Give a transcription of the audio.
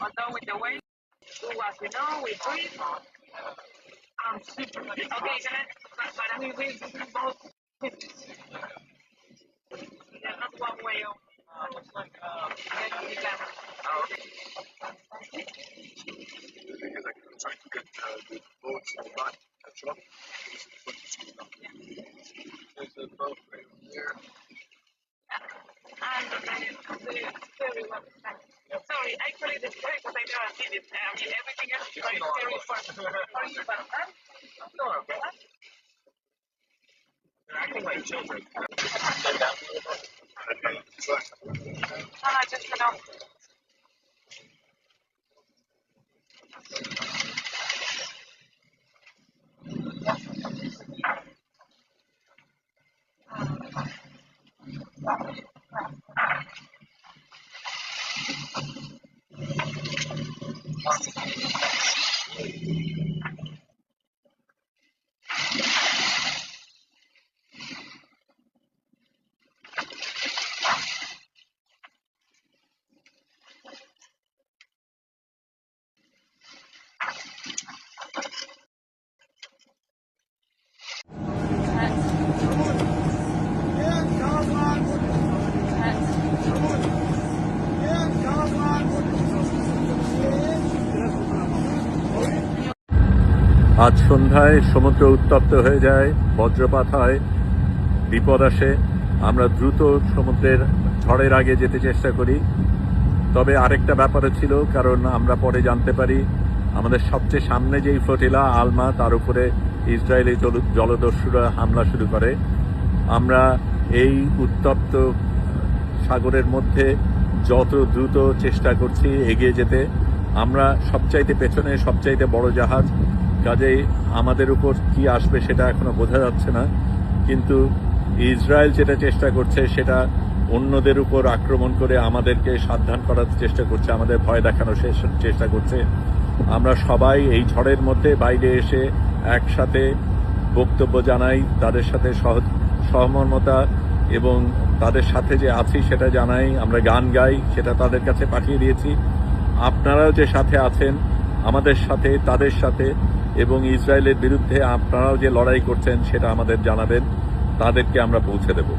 Although with the way, do as we know, we breathe. Super. Okay, but I mean, we both. There's not one way of getting the camera. Because I'm trying to get the boats on the back catch up. There's a boat right there. And the ferry was sorry, actually the ferry because I never seen it. I mean everything else is very scary for you, but I'm still okay. They're acting like children. No, just enough. আজ সন্ধ্যায় সমুদ্র উত্তপ্ত হয়ে যায়, বজ্রপাত হয়, বিপদ আসে। আমরা দ্রুত সমুদ্রের ঝড়ের আগে যেতে চেষ্টা করি। তবে আরেকটা ব্যাপারও ছিল, কারণ আমরা পরে জানতে পারি আমাদের সবচেয়ে সামনে যেই ফ্লোটিলা আলমা, তার উপরে ইসরায়েলি জলদস্যুরা হামলা শুরু করে। আমরা এই উত্তপ্ত সাগরের মধ্যে যত দ্রুত চেষ্টা করছি এগিয়ে যেতে। আমরা সবচাইতে পেছনে, সবচাইতে বড় জাহাজ, কাজেই আমাদের উপর কি আসবে সেটা এখনো বোঝা যাচ্ছে না। কিন্তু ইসরায়েল যেটা চেষ্টা করছে সেটা অন্যদের উপর আক্রমণ করে আমাদেরকে সাবধান করার চেষ্টা করছে, আমাদের ভয় দেখানোর চেষ্টা করছে। আমরা সবাই এই ঝড়ের মধ্যে বাইরে এসে একসাথে বক্তব্য জানাই, তাদের সাথে সহমর্মতা এবং তাদের সাথে যে আছি সেটা জানাই। আমরা গান গাই, সেটা তাদের কাছে পাঠিয়ে দিয়েছি। আপনারাও যে সাথে আছেন আমাদের সাথে, তাদের সাথে, এবং ইসরায়েলের বিরুদ্ধে আপনারাও যে লড়াই করছেন সেটা আমাদের জানাবেন, তাদেরকে আমরা পৌঁছে দেব।